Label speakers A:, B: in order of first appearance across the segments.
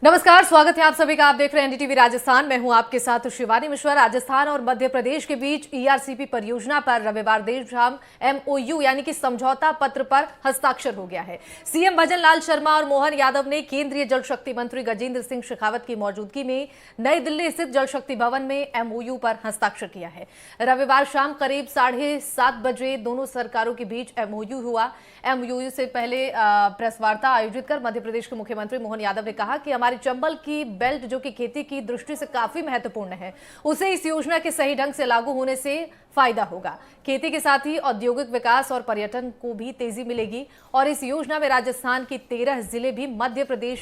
A: नमस्कार, स्वागत है आप सभी का। आप देख रहे हैं एनडीटीवी राजस्थान। मैं हूं आपके साथ शिवानी मिश्रा। राजस्थान और मध्य प्रदेश के बीच ईआरसीपी परियोजना पर रविवार देर शाम एमओयू यानी कि समझौता पत्र पर हस्ताक्षर हो गया है। सीएम भजन लाल शर्मा और मोहन यादव ने केंद्रीय जल शक्ति मंत्री गजेंद्र सिंह शेखावत की मौजूदगी में नई दिल्ली स्थित जल शक्ति भवन में एमओयू पर हस्ताक्षर किया है। रविवार शाम करीब 7:30 बजे दोनों सरकारों के बीच एमओयू हुआ। एमओयू से पहले प्रेस वार्ता आयोजित कर मध्य प्रदेश के मुख्यमंत्री मोहन यादव ने कहा कि हमारी चंबल की बेल्ट जो कि खेती की दृष्टि से काफी महत्वपूर्ण है, उसे इस योजना के सही ढंग से लागू होने से फायदा होगा। खेती के साथ ही औद्योगिक विकास और पर्यटन को भी तेजी मिलेगी और इस योजना में राजस्थान के 13 जिले भी मध्य प्रदेश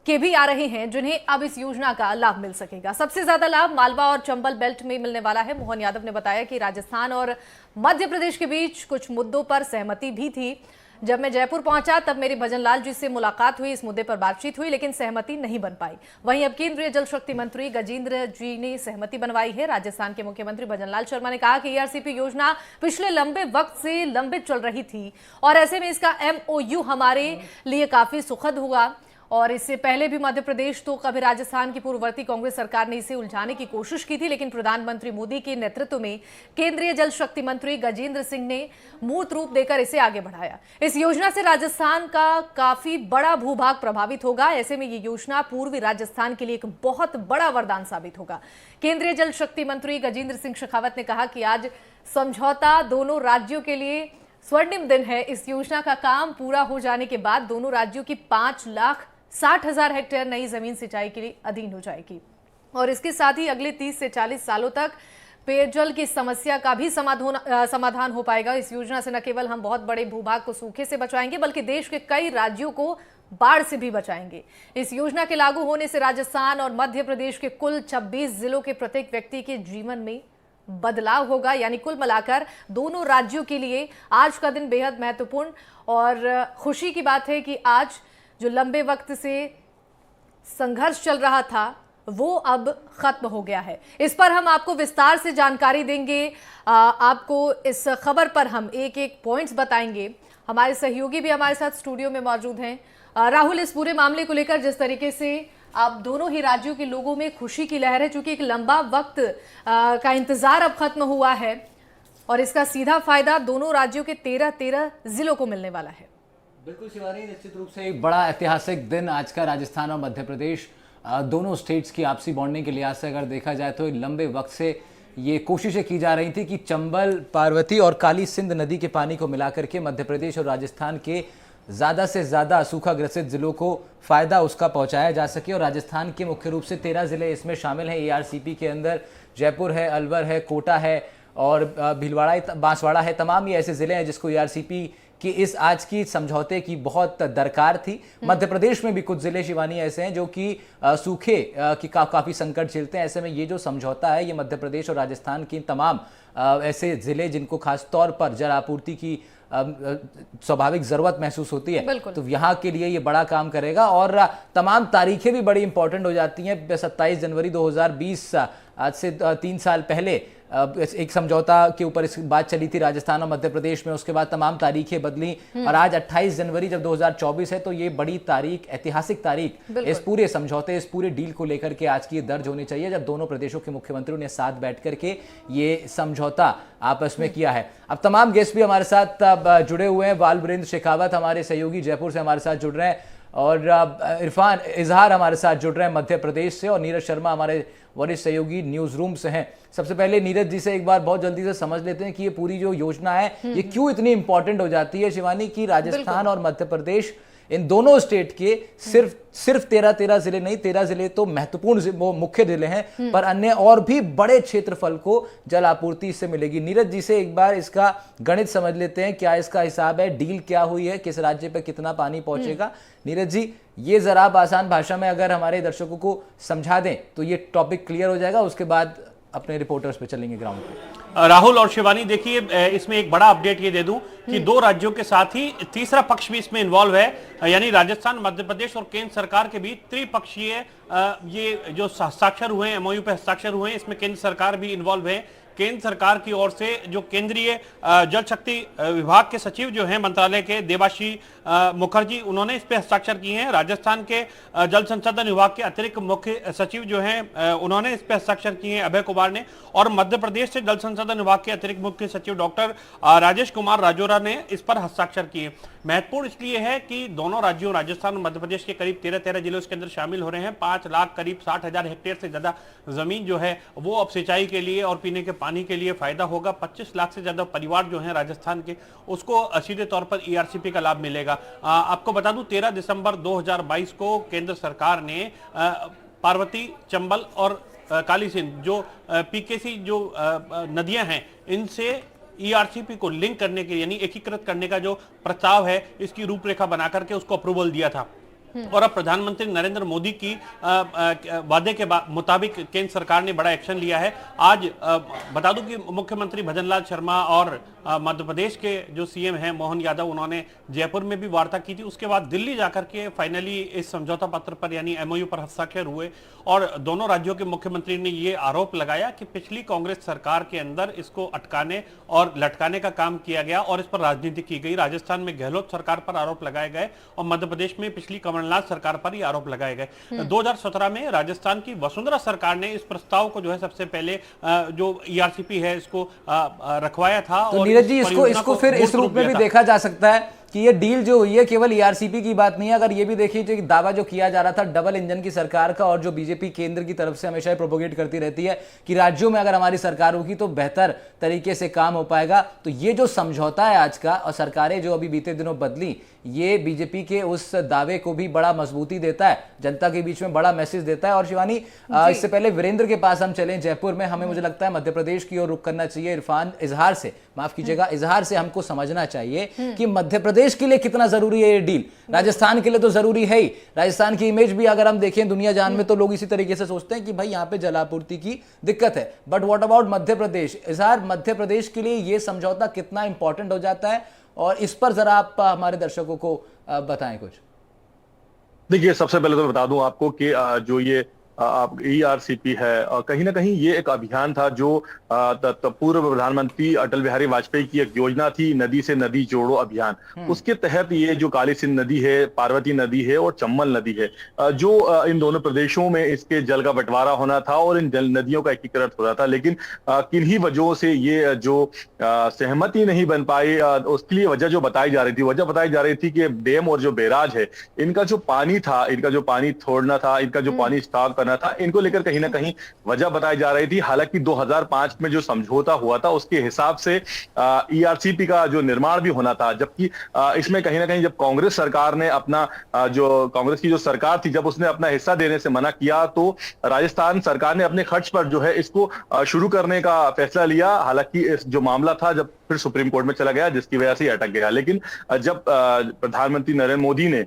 A: के भी आ रहे हैं, जिन्हें अब इस योजना का लाभ मिल सकेगा। सबसे ज्यादा लाभ मालवा और चंबल बेल्ट में मिलने वाला है। मोहन यादव ने बताया कि राजस्थान और मध्य प्रदेश के बीच कुछ मुद्दों पर सहमति भी थी। जब मैं जयपुर पहुंचा तब मेरी भजन लाल जी से मुलाकात हुई, इस मुद्दे पर बातचीत हुई, लेकिन सहमति नहीं बन पाई। वहीं अब केंद्रीय जल शक्ति मंत्री गजेंद्र जी ने सहमति बनवाई है। राजस्थान के मुख्यमंत्री भजन लाल शर्मा ने कहा कि ईआरसीपी योजना पिछले लंबे वक्त से लंबित चल रही थी और ऐसे में इसका एमओयू हमारे लिए काफी सुखद हुआ। और इससे पहले भी मध्य प्रदेश तो कभी राजस्थान की पूर्ववर्ती कांग्रेस सरकार ने इसे उलझाने की कोशिश की थी, लेकिन प्रधानमंत्री मोदी के नेतृत्व में केंद्रीय जल शक्ति मंत्री गजेंद्र सिंह ने मूर्त रूप देकर इसे आगे बढ़ाया। इस योजना से राजस्थान का काफी बड़ा भूभाग प्रभावित होगा। ऐसे में ये योजना पूर्वी राजस्थान के लिए एक बहुत बड़ा वरदान साबित होगा। केंद्रीय जल शक्ति मंत्री गजेंद्र सिंह शेखावत ने कहा कि आज समझौता दोनों राज्यों के लिए स्वर्णिम दिन है। इस योजना का काम पूरा हो जाने के बाद दोनों राज्यों की 5,60,000 हेक्टेयर नई जमीन सिंचाई के लिए अधीन हो जाएगी और इसके साथ ही अगले 30 से 40 सालों तक पेयजल की समस्या का भी समाधान हो पाएगा। इस योजना से न केवल हम बहुत बड़े भूभाग को सूखे से बचाएंगे, बल्कि देश के कई राज्यों को बाढ़ से भी बचाएंगे। इस योजना के लागू होने से राजस्थान और मध्य प्रदेश के कुल 26 जिलों के प्रत्येक व्यक्ति के जीवन में बदलाव होगा। यानी कुल मिलाकर दोनों राज्यों के लिए आज का दिन बेहद महत्वपूर्ण और खुशी की बात है कि आज जो लंबे वक्त से संघर्ष चल रहा था वो अब खत्म हो गया है। इस पर हम आपको विस्तार से जानकारी देंगे। आपको इस खबर पर हम एक एक पॉइंट्स बताएंगे। हमारे सहयोगी भी हमारे साथ स्टूडियो में मौजूद हैं। राहुल, इस पूरे मामले को लेकर जिस तरीके से अब दोनों ही राज्यों के लोगों में खुशी की लहर है, चूंकि एक लंबा वक्त का इंतजार अब खत्म हुआ है और इसका सीधा फायदा दोनों राज्यों के 13 जिलों को मिलने वाला है।
B: बिल्कुल शिवानी, निश्चित रूप से एक बड़ा ऐतिहासिक दिन आज का राजस्थान और मध्य प्रदेश दोनों स्टेट्स की आपसी बॉन्डिंग के लिहाज से अगर देखा जाए तो लंबे वक्त से ये कोशिशें की जा रही थी कि चंबल, पार्वती और काली सिंध नदी के पानी को मिलाकर के मध्य प्रदेश और राजस्थान के ज़्यादा से ज़्यादा सूखाग्रसित जिलों को फ़ायदा उसका पहुंचाया जा सके। और राजस्थान के मुख्य रूप से 13 ज़िले इसमें शामिल हैं। ईआरसीपी के अंदर जयपुर है, अलवर है, कोटा है और भीलवाड़ा, बांसवाड़ा है। तमाम ये ऐसे ज़िले हैं जिसको ईआरसीपी कि इस आज की समझौते की बहुत दरकार थी। मध्य प्रदेश में भी कुछ जिले शिवानी ऐसे हैं जो कि सूखे की काफ़ी संकट झेलते हैं। ऐसे में ये जो समझौता है ये मध्य प्रदेश और राजस्थान की तमाम ऐसे जिले जिनको खास तौर पर जल आपूर्ति की स्वाभाविक जरूरत महसूस होती है, तो यहाँ के लिए ये बड़ा काम करेगा। और तमाम तारीखें भी बड़ी इंपॉर्टेंट हो जाती हैं। 27 जनवरी 2020 आज से 3 साल पहले एक समझौता के ऊपर इस बात चली थी राजस्थान और मध्य प्रदेश में। उसके बाद तमाम तारीखें बदली और आज 28 जनवरी जब 2024 है तो ये बड़ी तारीख, ऐतिहासिक तारीख इस पूरे समझौते, इस पूरे डील को लेकर के आज की दर्ज होनी चाहिए, जब दोनों प्रदेशों के मुख्यमंत्रियों ने साथ बैठ करके ये समझौता आपस में किया है। अब तमाम गेस्ट भी हमारे साथ जुड़े हुए हैं। बालवीरेंद्र शेखावत हमारे सहयोगी जयपुर से हमारे साथ जुड़ रहे हैं और इरफान इजहार हमारे साथ जुड़ रहे हैं मध्य प्रदेश से और नीरज शर्मा हमारे वरिष्ठ सहयोगी न्यूज रूम से हैं। सबसे पहले नीरज जी से एक बार बहुत जल्दी से समझ लेते हैं कि ये पूरी जो योजना है ये क्यों इतनी इंपॉर्टेंट हो जाती है शिवानी, कि राजस्थान और मध्य प्रदेश इन दोनों स्टेट के सिर्फ 13 जिले नहीं, 13 जिले तो महत्वपूर्ण वो मुख्य जिले हैं, पर अन्य और भी बड़े क्षेत्रफल को जल आपूर्ति इससे मिलेगी। नीरज जी से एक बार इसका गणित समझ लेते हैं, क्या इसका हिसाब है, डील क्या हुई है, किस राज्य पे कितना पानी पहुंचेगा। नीरज जी, ये जरा आप आसान भाषा में अगर हमारे दर्शकों को समझा दें तो ये टॉपिक क्लियर हो जाएगा। उसके बाद अपने रिपोर्टर्स पे चलेंगे ग्राउंड पे।
C: राहुल और शिवानी, देखिए इसमें एक बड़ा अपडेट ये दे दूं कि दो राज्यों के साथ ही तीसरा पक्ष भी इसमें इन्वॉल्व है, यानी राजस्थान, मध्य प्रदेश और केंद्र सरकार के बीच त्रिपक्षीय ये जो हस्ताक्षर हुए हैं, एमओयू पे हस्ताक्षर हुए हैं, इसमें केंद्र सरकार भी इन्वॉल्व है। केंद्र सरकार की ओर से जो केंद्रीय जल शक्ति विभाग के सचिव जो हैं मंत्रालय के, देवाशी मुखर्जी, उन्होंने इस पे हस्ताक्षर किए हैं। राजस्थान के जल संसाधन विभाग के अतिरिक्त मुख्य सचिव जो हैं उन्होंने इस पे हस्ताक्षर किए हैं, अभय कुमार ने। और मध्य प्रदेश से जल संसाधन विभाग के अतिरिक्त मुख्य सचिव डॉक्टर राजेश कुमार राजौरा ने इस पर हस्ताक्षर किए। महत्वपूर्ण इसलिए है कि दोनों राज्यों, राजस्थान और मध्य प्रदेश के करीब 13 जिले उसके अंदर शामिल हो रहे हैं। 5 लाख करीब 60,000 हेक्टेयर से ज्यादा जमीन जो है वो अब सिंचाई के लिए और पीने के पानी के लिए फायदा होगा। 25 लाख से ज्यादा परिवार जो हैं राजस्थान के, उसको सीधे तौर पर ईआरसीपी का लाभ मिलेगा। आपको बता दूं 13 दिसंबर 2022 को केंद्र सरकार ने पार्वती, चंबल और काली सिंध जो पीकेसी जो नदियां हैं, इनसे ईआरसीपी को लिंक करने के, यानी एकीकृत करने का जो प्रस्ताव है, इसकी रूपरेखा बनाकर के उसको अप्रूवल दिया था। और अब प्रधानमंत्री नरेंद्र मोदी की वादे के मुताबिक केंद्र सरकार ने बड़ा एक्शन लिया है। आज बता दूं कि मुख्यमंत्री भजनलाल शर्मा और मध्य प्रदेश के जो सीएम हैं मोहन यादव, उन्होंने जयपुर में भी वार्ता की थी। उसके बाद दिल्ली जाकर के फाइनली इस समझौता पत्र पर यानी एमओयू पर हस्ताक्षर हुए। और दोनों राज्यों के मुख्यमंत्री ने ये आरोप लगाया कि पिछली कांग्रेस सरकार के अंदर इसको अटकाने और लटकाने का काम किया गया और इस पर राजनीति की गई। राजस्थान में गहलोत सरकार पर आरोप लगाए गए और मध्य प्रदेश में पिछली कमलनाथ सरकार पर ही आरोप लगाए गए। 2017 में राजस्थान की वसुंधरा सरकार ने इस प्रस्ताव को जो है सबसे पहले जो ईआरसीपी है इसको रखवाया था।
B: तो
C: और
B: नीरज जी, इसको फिर इस रूप में भी देखा जा सकता है कि ये डील जो हुई है केवल ईआरसीपी की बात नहीं है। अगर ये भी देखिए जो दावा जो किया जा रहा था डबल इंजन की सरकार का, और जो बीजेपी केंद्र की तरफ से हमेशा प्रोपोगेट करती रहती है कि राज्यों में अगर हमारी सरकार होगी तो बेहतर तरीके से काम हो पाएगा, तो ये जो समझौता है आज का और सरकारें जो अभी बीते दिनों बदली, ये बीजेपी के उस दावे को भी बड़ा मजबूती देता है, जनता के बीच में बड़ा मैसेज देता है। और शिवानी, इससे पहले वीरेंद्र के पास हम चलें जयपुर में, हमें मुझे लगता है मध्य प्रदेश की ओर रुख करना चाहिए। इरफान, इजहार से, माफ कीजिएगा, इजहार से हमको समझना चाहिए कि मध्य प्रदेश के लिए कितना जरूरी है ये डील। राजस्थान के लिए तो जरूरी है ही, राजस्थान की इमेज भी अगर हम देखें दुनिया जान में तो लोग इसी तरीके से सोचते हैं कि भाई यहाँ पे जलापूर्ति की दिक्कत है। But what about Madhya Pradesh? इजहार, मध्य प्रदेश के लिए ये समझौता कितना इंपॉर्टेंट हो जाता है, और इस पर जरा आप हमारे दर्शकों को बताएं कुछ।
D: देखिए, सबसे पहले तो बता दूं आपको कि जो ये ईआरसीपी है, कहीं ना कहीं ये एक अभियान था जो पूर्व प्रधानमंत्री अटल बिहारी वाजपेयी की एक योजना थी, नदी से नदी जोड़ो अभियान। उसके तहत ये जो काली सिंध नदी है, पार्वती नदी है और चंबल नदी है, जो इन दोनों प्रदेशों में इसके जल का बंटवारा होना था और इन जल नदियों का एकीकरण हो रहा था। लेकिन किन्हीं वजहों से ये जो सहमति नहीं बन पाई, उसके लिए वजह जो बताई जा रही थी कि डैम और जो बैराज है, इनका जो पानी था, इनका जो पानी छोड़ना था, इनका जो पानी स्टॉक था, इनको लेकर कहीं ना कहीं वजह बताई जा रही थी। हालांकि 2005 में जो समझौता हुआ था उसके हिसाब से ईआरसीपी का जो निर्माण भी होना था, जबकि इसमें कहीं ना कहीं जब कांग्रेस सरकार ने अपना जो कांग्रेस की जो सरकार थी, जब उसने अपना हिस्सा देने से मना किया, तो राजस्थान सरकार ने अपने खर्च पर जो है इसको शुरू करने का फैसला लिया। हालांकि जो मामला था जब फिर सुप्रीम कोर्ट में चला गया, जिसकी वजह से अटक गया। लेकिन जब प्रधानमंत्री नरेंद्र मोदी ने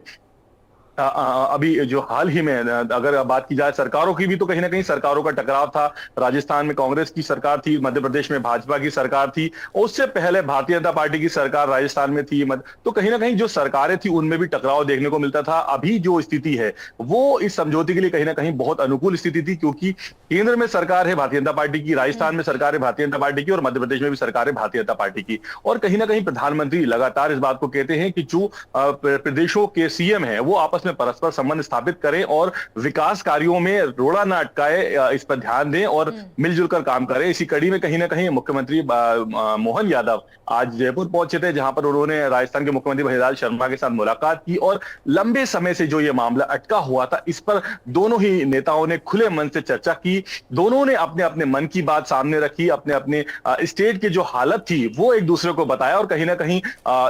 D: अभी जो हाल ही में, अगर बात की जाए सरकारों की भी, तो कहीं ना कहीं सरकारों का टकराव था। राजस्थान में कांग्रेस की सरकार थी, मध्य प्रदेश में भाजपा की सरकार थी, उससे पहले भारतीय जनता पार्टी की सरकार राजस्थान में थी। तो कहीं ना कहीं जो सरकारें थी उनमें भी टकराव देखने को मिलता था। अभी जो स्थिति है वो इस समझौते के लिए कहीं ना कहीं बहुत अनुकूल स्थिति थी, क्योंकि केंद्र में सरकार है भारतीय जनता पार्टी की, राजस्थान में सरकार है भारतीय जनता पार्टी की, और मध्य प्रदेश में भी सरकार है भारतीय जनता पार्टी की। और कहीं ना कहीं प्रधानमंत्री लगातार इस बात को कहते हैं कि जो प्रदेशों के सीएम है वो आपस में परस्पर संबंध स्थापित करें और विकास कार्यों में रोड़ा न अटकाए, इस पर ध्यान दें और मिलजुल कर काम करें। इसी कड़ी में कहीं ना कहीं मुख्यमंत्री मोहन यादव आज जयपुर पहुंचे थे, जहां पर उन्होंने राजस्थान के मुख्यमंत्री भजनलाल शर्मा के साथ मुलाकात की और लंबे समय से जो ये मामला अटका हुआ था, इस पर दोनों ही नेताओं ने खुले मन से चर्चा की। दोनों ने अपने अपने मन की बात सामने रखी, अपने अपने स्टेट की जो हालत थी वो एक दूसरे को बताया, और कहीं ना कहीं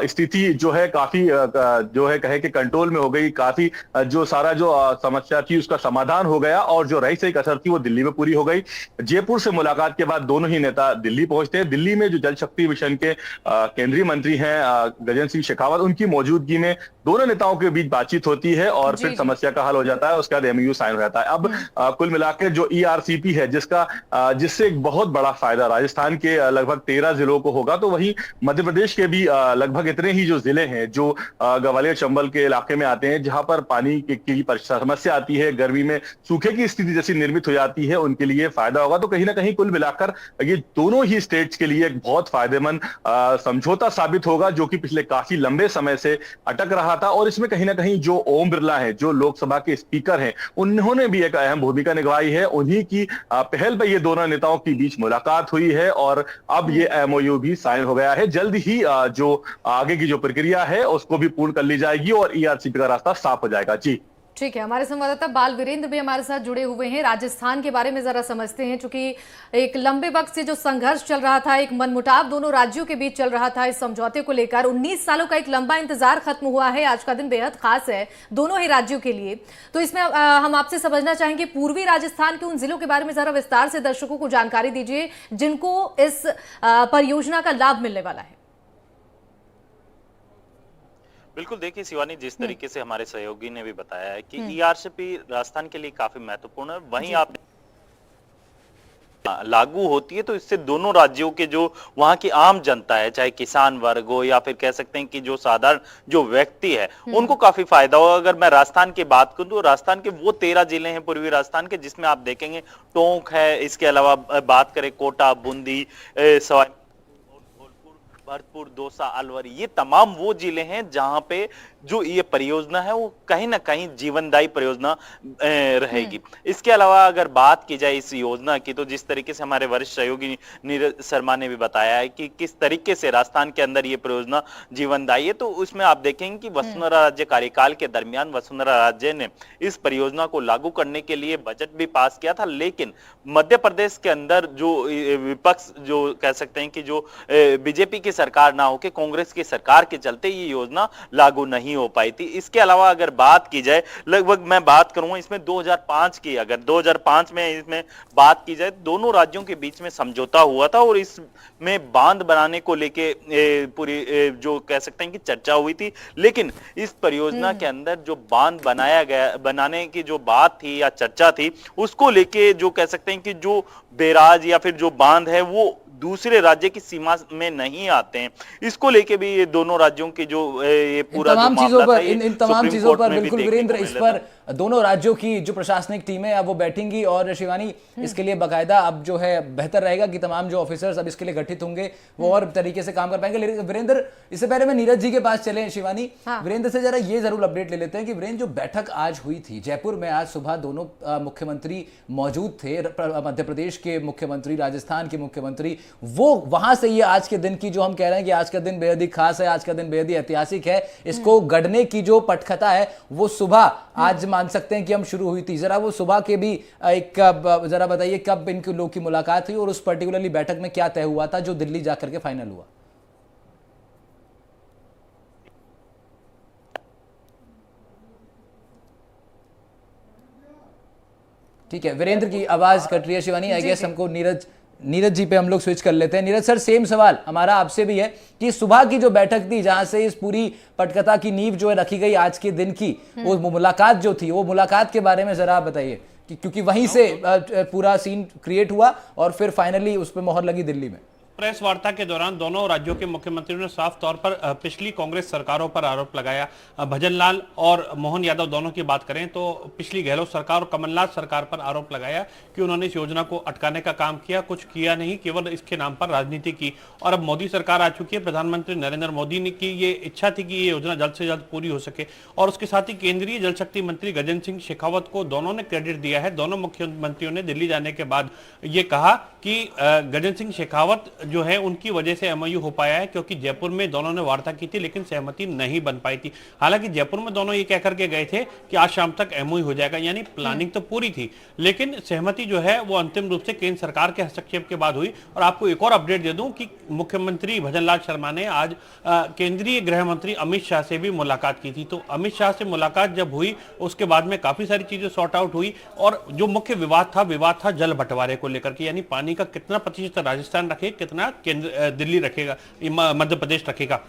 D: स्थिति जो है काफी जो है कहे कि कंट्रोल में हो गई। काफी कि जो सारा जो समस्या थी उसका समाधान हो गया और जो रही सही कसर थी वो दिल्ली में पूरी हो गई। जयपुर से मुलाकात के बाद दोनों ही नेता दिल्ली पहुंचते हैं। दिल्ली में जो जल शक्ति मिशन के केंद्रीय मंत्री हैं गजेंद्र सिंह शेखावत, उनकी मौजूदगी में दोनों नेताओं के बीच बातचीत होती है और फिर समस्या का हल हो जाता है। उसके बाद एमओयू साइन हो जाता है। अब कुल मिलाकर जो ईआरसीपी है जिससे एक बहुत बड़ा फायदा राजस्थान के लगभग 13 जिलों को होगा, तो वहीं मध्य प्रदेश के भी लगभग इतने ही जो जिले हैं जो ग्वालियर चंबल के इलाके में आते हैं, जहां पर पानी की समस्या आती है, गर्मी में सूखे की स्थिति जैसी निर्मित हो जाती है, उनके लिए फायदा होगा। तो कहीं ना कहीं कुल मिलाकर ये दोनों ही स्टेट्स के लिए एक बहुत फायदेमंद समझौता साबित होगा, जो कि पिछले काफी लंबे समय से अटक रहा था। और इसमें कहीं ना कहीं जो ओम बिरला है, जो लोकसभा के स्पीकर हैं, उन्होंने भी एक अहम भूमिका निभाई है। उन्हीं की पहल पर ये दोनों नेताओं के बीच मुलाकात हुई है और अब ये एमओयू भी साइन हो गया है। जल्द ही जो आगे की जो प्रक्रिया है उसको भी पूर्ण कर ली जाएगी और ईआरसीपी का रास्ता साफ हो जाएगा। जी
A: ठीक है, हमारे संवाददाता बाल वीरेंद्र भी हमारे साथ जुड़े हुए हैं। राजस्थान के बारे में जरा समझते हैं, क्योंकि एक लंबे वक्त से जो संघर्ष चल रहा था, एक मनमुटाव दोनों राज्यों के बीच चल रहा था इस समझौते को लेकर, 19 सालों का एक लंबा इंतजार खत्म हुआ है। आज का दिन बेहद खास है दोनों ही राज्यों के लिए। तो इसमें हम आपसे समझना चाहेंगे पूर्वी राजस्थान के उन जिलों के बारे में जरा विस्तार से दर्शकों को जानकारी दीजिए जिनको इस परियोजना का लाभ मिलने वाला है।
E: बिल्कुल, देखिए शिवानी, जिस तरीके से हमारे सहयोगी ने भी बताया है कि ईआरसीपी राजस्थान के लिए काफी महत्वपूर्ण है, वहीं आप लागू होती है तो इससे दोनों राज्यों के जो वहां की आम जनता है, चाहे किसान वर्ग हो या फिर कह सकते हैं कि जो साधारण जो व्यक्ति है, उनको काफी फायदा होगा। अगर मैं राजस्थान की बात करूं तो राजस्थान के वो 13 जिले हैं पूर्वी राजस्थान के, जिसमें आप देखेंगे टोंक है, इसके अलावा बात करें कोटा, बूंदी, सवाई भरतपुर, दौसा, अलवर, ये तमाम वो जिले हैं जहां पे जो ये परियोजना है वो कहीं ना कहीं जीवनदायी परियोजना रहेगी। इसके अलावा अगर बात की जाए इस योजना की, तो जिस तरीके से हमारे वरिष्ठ सहयोगी नीरज शर्मा ने भी बताया है कि किस तरीके से राजस्थान के अंदर ये परियोजना जीवनदायी है, तो उसमें आप देखेंगे कि वसुंधरा राज्य कार्यकाल के दरमियान वसुंधरा राज्य ने इस परियोजना को लागू करने के लिए बजट भी पास किया था, लेकिन मध्य प्रदेश के अंदर जो विपक्ष, जो कह सकते हैं कि जो बीजेपी की सरकार ना होकर कांग्रेस की सरकार के चलते ये योजना लागू नहीं हो पाई थी। इसके अलावा अगर बात की जाए, लगभग मैं बात करूंगा इसमें 2005 की, अगर 2005 में इसमें बात की जाए, दोनों राज्यों के बीच में समझौता हुआ था और इसमें बांध बनाने को लेके पूरी जो कह सकते हैं कि चर्चा हुई थी। लेकिन इस परियोजना के अंदर जो बांध बनाया गया, बनाने की जो बात थी या चर्चा थी, उसको लेके जो कह सकते हैं कि जो बैराज या फिर जो बांध है वो दूसरे राज्य की सीमा में नहीं आते हैं। इसको लेके भी ये दोनों राज्यों की जो ये पूरा
B: तमाम चीजों पर इन तमाम चीजों पर
E: बिल्कुल
B: वीरेंद्र, इस पर दोनों राज्यों की जो प्रशासनिक टीमें अब वो बैठेंगी और शिवानी इसके लिए बाकायदा अब जो है बेहतर रहेगा कि तमाम जो ऑफिसर्स अब इसके लिए गठित होंगे वो और तरीके से काम कर पाएंगे। वीरेंद्र, इससे पहले मैं नीरज जी के पास चले शिवानी, वीरेंद्र से जरा ये जरूर अपडेट ले लेते हैं कि वीरेंद्र, जो बैठक आज हुई थी जयपुर में, आज सुबह दोनों मुख्यमंत्री मौजूद थे, मध्य प्रदेश के मुख्यमंत्री, राजस्थान के मुख्यमंत्री, वो वहां से ये आज के दिन की जो हम कह रहे हैं कि आज का दिन बेहद ही खास है, आज का दिन बेहद ही ऐतिहासिक है, इसको गढ़ने की जो पटकथा है वो सुबह आज मान सकते हैं कि हम शुरू हुई थी। जरा वो सुबह के भी एक जरा बताइए कब इनके लोग की मुलाकात हुई और उस पर्टिकुलरली बैठक में क्या तय हुआ था जो दिल्ली जाकर के फाइनल हुआ। ठीक है, वीरेंद्र की आवाज कट रही है शिवानी, आई गेस हमको नीरज जी पे हम लोग स्विच कर लेते हैं। नीरज सर, सेम सवाल हमारा आपसे भी है कि सुबह की जो बैठक थी जहां से इस पूरी पटकथा की नींव जो है रखी गई आज के दिन की, वो मुलाकात जो थी, वो मुलाकात के बारे में जरा आप बताइए कि क्योंकि वहीं से पूरा सीन क्रिएट हुआ और फिर फाइनली उस पर मोहर लगी दिल्ली में।
C: प्रेस वार्ता के दौरान दोनों राज्यों के मुख्यमंत्रियों ने साफ तौर पर पिछली कांग्रेस सरकारों पर आरोप लगाया। भजनलाल और मोहन यादव दोनों की बात करें तो पिछली गहलोत सरकार और कमलनाथ सरकार पर आरोप लगाया कि उन्होंने इस योजना को अटकाने का काम किया, कुछ किया नहीं, केवल इसके नाम पर राजनीति की। और अब मोदी सरकार आ चुकी है, प्रधानमंत्री नरेंद्र मोदी ने की ये इच्छा थी कि ये योजना जल्द से जल्द पूरी हो सके और उसके साथ ही केंद्रीय जल शक्ति मंत्री गजेंद्र सिंह शेखावत को दोनों ने क्रेडिट दिया है। दोनों मुख्यमंत्रियों ने दिल्ली जाने के बाद ये कहा कि गजेंद्र सिंह शेखावत जो है उनकी वजह से एमओयू हो पाया है, क्योंकि जयपुर में दोनों ने वार्ता की थी लेकिन सहमति नहीं बन पाई थी। हालांकि जयपुर में दोनों ये कह करके गए थे कि आज शाम तक एमओयू हो जाएगा, यानी प्लानिंग तो पूरी थी, लेकिन सहमति जो है वो अंतिम रूप से केंद्र सरकार के हस्तक्षेप के बाद हुई। और आपको एक और अपडेट दे दूं कि मुख्यमंत्री भजनलाल शर्मा ने आज केंद्रीय गृह मंत्री अमित शाह से भी मुलाकात की थी। तो अमित शाह से मुलाकात जब हुई उसके बाद में काफी सारी चीजें सॉर्ट आउट हुई, और जो मुख्य विवाद था जल बंटवारे को लेकर के, यानी पानी का कितना प्रतिशत राजस्थान रखे, कितना केंद्र दिल्ली रखेगा, मध्य प्रदेश रखेगा।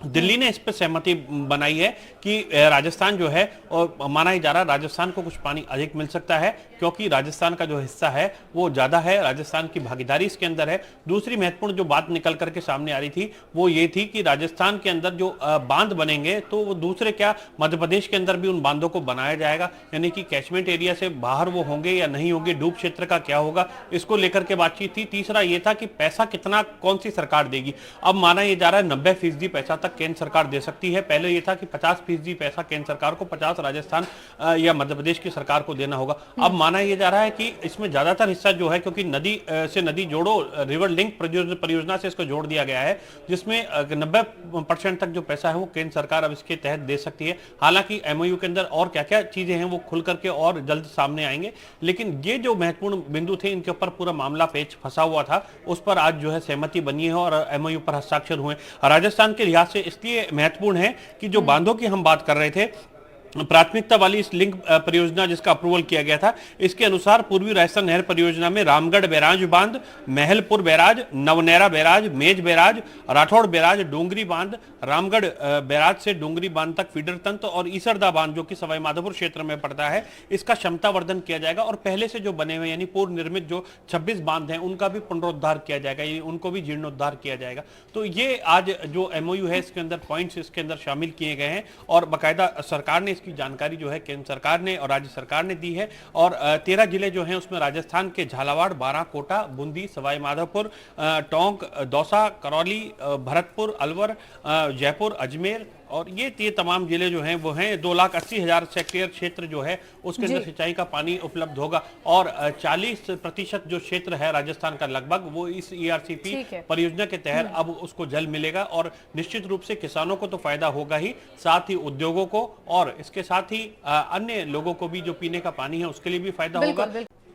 C: दिल्ली ने इस पर सहमति बनाई है कि राजस्थान जो है, और माना जा रहा है राजस्थान को कुछ पानी अधिक मिल सकता है, क्योंकि राजस्थान का जो हिस्सा है वो ज्यादा है, राजस्थान की भागीदारी इसके अंदर है। दूसरी महत्वपूर्ण जो बात निकल करके सामने आ रही थी वो ये थी कि राजस्थान के अंदर जो बांध बनेंगे तो वो दूसरे क्या मध्य प्रदेश के अंदर भी उन बांधों को बनाया जाएगा, यानी कि कैचमेंट एरिया से बाहर वो होंगे या नहीं होंगे, डूब क्षेत्र का क्या होगा, इसको लेकर के बातचीत थी। तीसरा ये था कि पैसा कितना कौन सी सरकार देगी। अब माना यह जा रहा है 90% पैसा तक केंद्र सरकार दे सकती है। पहले यह था कि 50% पैसा केंद्र सरकार को, 50 राजस्थान या मध्य प्रदेश की सरकार को देना होगा। अब माना यह जा रहा है कि इसमें ज्यादातर हिस्सा जो है, क्योंकि नदी से नदी जोड़ो रिवर लिंक परियोजना से इसको जोड़ दिया गया है, जिसमें 90% तक जो पैसा है वो केंद्र सरकार अब इसके तहत दे सकती है। हालांकि एमओयू के अंदर और क्या क्या चीजें हैं वो खुल करके और जल्द सामने आएंगे, लेकिन ये जो महत्वपूर्ण बिंदु थे इनके ऊपर पूरा मामला पेच फंसा हुआ था, उस पर आज जो है सहमति बनी है और एमओयू पर हस्ताक्षर हुए। राजस्थान के लिहाज से इसलिए महत्वपूर्ण है कि जो बांधों की हम बात कर रहे थे, प्राथमिकता वाली इस लिंक परियोजना जिसका अप्रूवल किया गया था, इसके अनुसार पूर्वी राजस्थान नहर परियोजना में रामगढ़ बैराज बांध, महलपुर बैराज, नवनेरा बैराज, मेज बैराज, राठौड़ बैराज, डोंगरी बांध, रामगढ़ बैराज से डोंगरी बांध तक फीडर तंत्र और ईसरदा बांध जो कि सवाई माधोपुर क्षेत्र में पड़ता है, इसका क्षमता वर्धन किया जाएगा। और पहले से जो बने हुए यानी पूर्व निर्मित जो 26 बांध हैं उनका भी पुनरुद्धार किया जाएगा, उनको भी जीर्णोद्धार किया जाएगा। तो ये आज जो एमओयू है इसके अंदर पॉइंट्स इसके अंदर शामिल किए गए हैं, और बाकायदा सरकार ने की जानकारी जो है केंद्र सरकार ने और राज्य सरकार ने दी है। और 13 जिले जो हैं उसमें राजस्थान के झालावाड़, बारां, कोटा, बूंदी, सवाई माधोपुर, टोंक, दौसा, करौली, भरतपुर, अलवर, जयपुर, अजमेर, और ये तमाम जिले जो हैं वो हैं 2,80,000 हेक्टेयर क्षेत्र जो है उसके अंदर सिंचाई का पानी उपलब्ध होगा। और 40% जो क्षेत्र है राजस्थान का लगभग वो इस ERCP परियोजना के तहत अब उसको जल मिलेगा, और निश्चित रूप से किसानों को तो फायदा होगा ही, साथ ही उद्योगों को और इसके साथ ही अन्य लोगों को भी जो पीने का पानी है उसके लिए भी फायदा होगा।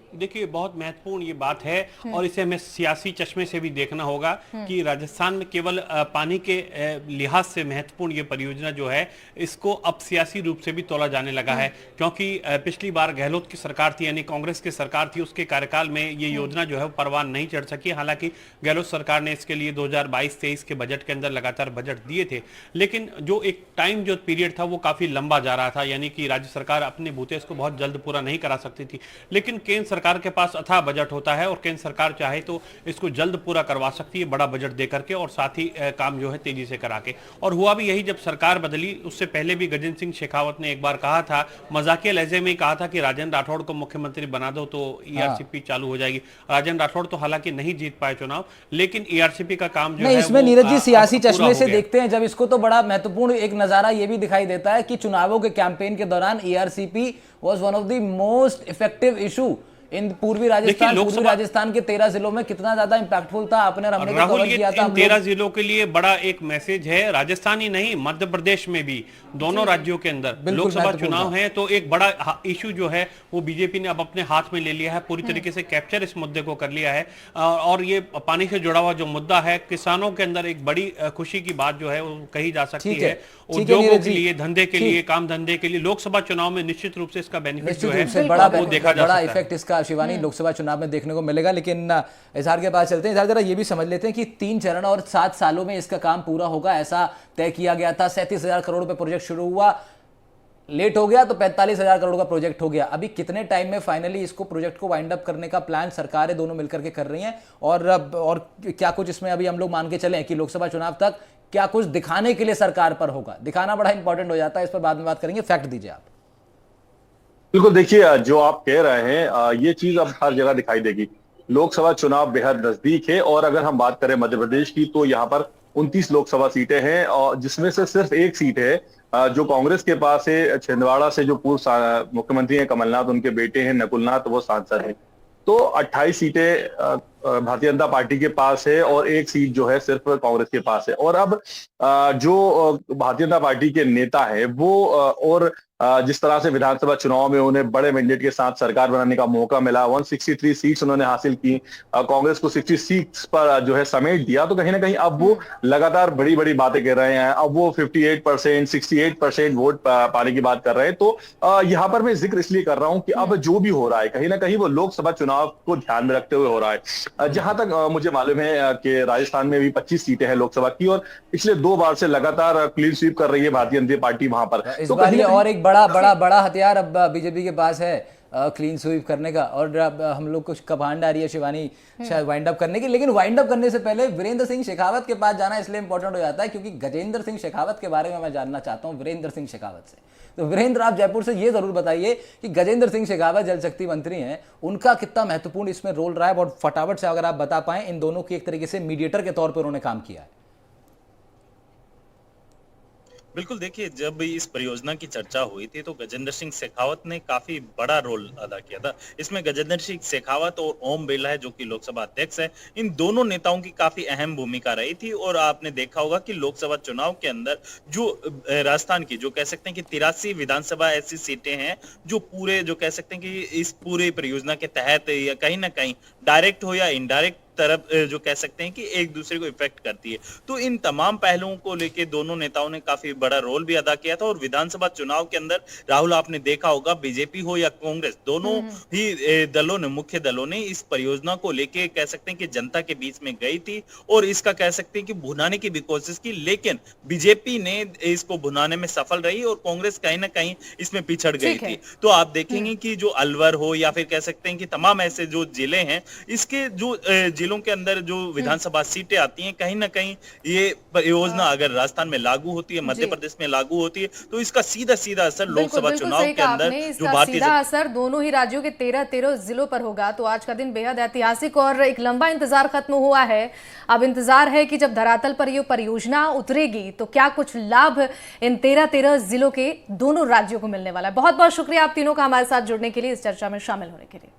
C: देखिए बहुत महत्वपूर्ण ये बात है, और इसे हमें सियासी चश्मे से भी देखना होगा कि राजस्थान में केवल पानी के लिहाज से महत्वपूर्ण ये परियोजना जो है इसको अब सियासी रूप से भी तोला जाने लगा है, क्योंकि पिछली बार गहलोत की सरकार थी यानी कांग्रेस की सरकार थी, उसके कार्यकाल में ये योजना जो है वो परवान नहीं चढ़ सकी। हालांकि गहलोत सरकार ने इसके लिए 2022-23 के बजट के अंदर लगातार बजट दिए थे, लेकिन जो एक टाइम जो पीरियड था वो काफी लंबा जा रहा था, यानी कि राज्य सरकार अपने बूते इसको बहुत जल्द पूरा नहीं करा सकती थी। लेकिन केंद्र सरकार के पास अथाह बजट होता है और केंद्र सरकार चाहे तो इसको जल्द पूरा करवा सकती है बड़ा बजट देकर के, और साथ ही काम जो है तेजी से करा के। और हुआ भी यही, जब सरकार बदली उससे पहले भी गजेंद्र सिंह शेखावत ने एक बार कहा था, मजाकिया लहजे में कहा था कि राजेंद्र राठौड़ को मुख्यमंत्री बना दो तो ERCP चालू हो जाएगी। राजेंद्र राठौड़ तो हालांकि नहीं जीत पाए चुनाव, लेकिन ERCP का काम जो है
B: इसमें नीरज जी सियासी चश्मे से देखते हैं जब इसको, तो बड़ा महत्वपूर्ण एक नजारा ये भी दिखाई देता है कि चुनावों के कैंपेन के दौरान ERCP was one of the most effective issue in पूर्वी राजस्थान के 13 जिलों में। कितना ज्यादा इंपैक्टफुल था, आपने हमने कवर किया था।
C: 13 जिलों के लिए बड़ा एक मैसेज है, राजस्थान ही नहीं मध्य प्रदेश में भी, दोनों राज्यों के अंदर लोकसभा चुनाव है, तो एक बड़ा इशू जो है वो बीजेपी ने अब अपने हाथ में ले लिया है, पूरी तरीके से कैप्चर इस मुद्दे को कर लिया है। और ये पानी से जुड़ा हुआ जो मुद्दा है, किसानों के अंदर एक बड़ी खुशी की बात जो है वो कही जा सकती है, उद्योगों के लिए, धंधे के लिए, काम धंधे के लिए। लोकसभा चुनाव में निश्चित रूप से इसका बेनिफिट जो है वो देखा जा सकता है।
B: इफेक्ट इसका शिवानी लोकसभा चुनाव में देखने को मिलेगा। लेकिन इजहार के पास चलते हैं। इजहार जरा ये भी समझ लेते हैं कि 3 चरण और 7 सालों में इसका काम पूरा होगा, ऐसा तय किया गया था। 37,000 करोड़ रुपए प्रोजेक्ट शुरू हुआ, लेट हो गया तो 45,000 करोड़ का प्रोजेक्ट हो गया। अभी कितने टाइम में फाइनली इसको प्रोजेक्ट को वाइंड अप करने का प्लान सरकारें दोनों मिलकर के कर रही हैं, और क्या कुछ इसमें अभी हम लोग मान के चलें कि लोकसभा चुनाव तक क्या कुछ दिखाने के लिए सरकार पर होगा? दिखाना बड़ा इंपॉर्टेंट हो जाता है, इस पर बाद में बात करेंगे। फैक्ट दीजिए आप।
D: बिल्कुल, देखिए जो आप कह रहे हैं ये चीज अब हर जगह दिखाई देगी। लोकसभा चुनाव बेहद नजदीक है, और अगर हम बात करें मध्य प्रदेश की तो यहाँ पर 29 लोकसभा सीटें हैं, और जिसमें से सिर्फ एक सीट है जो कांग्रेस के पास है। छिंदवाड़ा से जो पूर्व मुख्यमंत्री हैं कमलनाथ, उनके बेटे हैं नकुलनाथ, वो सांसद हैं। तो 28 सीटें भारतीय जनता पार्टी के पास है और एक सीट जो है सिर्फ कांग्रेस के पास है। और अब जो भारतीय जनता पार्टी के नेता है वो और जिस तरह से विधानसभा चुनाव में उन्हें बड़े मैंडेट के साथ सरकार बनाने का मौका मिला, 163 सीट्स उन्होंने हासिल की, कांग्रेस को 60 सीट्स पर जो है समेट दिया, तो कहीं ना कहीं अब वो लगातार बड़ी बड़ी बातें कर रहे हैं। अब वो 58%, 68% वोट पाने की बात कर रहे हैं। तो यहाँ पर मैं जिक्र इसलिए कर रहा हूं कि अब जो भी हो रहा है कहीं ना कहीं वो लोकसभा चुनाव को ध्यान में रखते हुए हो रहा है। जहां तक मुझे मालूम है कि राजस्थान में भी 25 सीटें हैं लोकसभा की और पिछले 2 बार से लगातार क्लीन स्वीप कर रही है भारतीय जनता पार्टी वहां पर।
B: इस
D: तो
B: बार
D: कहीं
B: ये
D: ना
B: और एक बड़ा हथियार अब बीजेपी के पास है क्लीन स्वीप करने का। और अब हम लोग कुछ कमांड आ रही है शिवानी शायद वाइंड अप करने की, लेकिन वाइंड अप करने से पहले वीरेंद्र सिंह शेखावत के पास जाना इसलिए इंपॉर्टेंट हो जाता है क्योंकि गजेंद्र सिंह शेखावत के बारे में मैं जानना चाहता हूं वीरेंद्र सिंह शेखावत से। तो वीरेंद्र, आप जयपुर से ये जरूर बताइए कि गजेंद्र सिंह शेखावत जल शक्ति मंत्री हैं, उनका कितना महत्वपूर्ण इसमें रोल रहा है। बहुत फटाफट से अगर आप बता पाए, इन दोनों की एक तरीके से मीडिएटर के तौर पर उन्होंने काम किया है।
E: बिल्कुल, देखिए जब इस परियोजना की चर्चा हुई थी तो गजेंद्र सिंह शेखावत ने काफी बड़ा रोल अदा किया था। इसमें गजेंद्र सिंह शेखावत और ओम बिरला है जो कि लोकसभा अध्यक्ष है, इन दोनों नेताओं की काफी अहम भूमिका रही थी। और आपने देखा होगा कि लोकसभा चुनाव के अंदर जो राजस्थान की जो कह सकते हैं कि 83 विधानसभा ऐसी सीटें हैं जो पूरे जो कह सकते हैं कि इस पूरे परियोजना के तहत या कहीं ना कहीं डायरेक्ट हो या इनडायरेक्ट तरफ जो कह सकते हैं कि एक दूसरे को इफेक्ट करती है। तो इन तमाम पहलुओं को लेके दोनों नेताओं ने काफी बड़ा रोल भी अदा किया था। और विधानसभा चुनाव के अंदर राहुल, आपने देखा होगा बीजेपी हो या कांग्रेस, दोनों ही दलों ने, मुख्य दलों ने इस परियोजना को लेके कह सकते हैं कि जनता के बीच में गई थी और इसका कह सकते हैं कि भुनाने की भी कोशिश की, लेकिन बीजेपी ने इसको भुनाने में सफल रही और कांग्रेस कहीं ना कहीं इसमें पिछड़ गई थी। तो आप देखेंगे कि जो अलवर हो या फिर कह सकते हैं कि तमाम ऐसे जो जिले हैं, इसके जो जिलों के अंदर जो विधानसभा सीटें आती हैं, कहीं ना कहीं ये परियोजना अगर राजस्थान में लागू होती है, मध्य प्रदेश में लागू होती है, तो इसका सीधा सीधा असर लोकसभा चुनाव के अंदर जो भारतीय
A: सीधा असर दोनों ही राज्यों के 13 जिलों पर होगा। तो आज का दिन बेहद ऐतिहासिक और एक लंबा इंतजार खत्म हुआ है। अब इंतजार है कि जब धरातल पर ये परियोजना उतरेगी तो क्या कुछ लाभ इन 13 जिलों के दोनों राज्यों को मिलने वाला है। बहुत बहुत शुक्रिया आप तीनों का हमारे साथ जुड़ने के लिए, इस चर्चा में शामिल होने के लिए।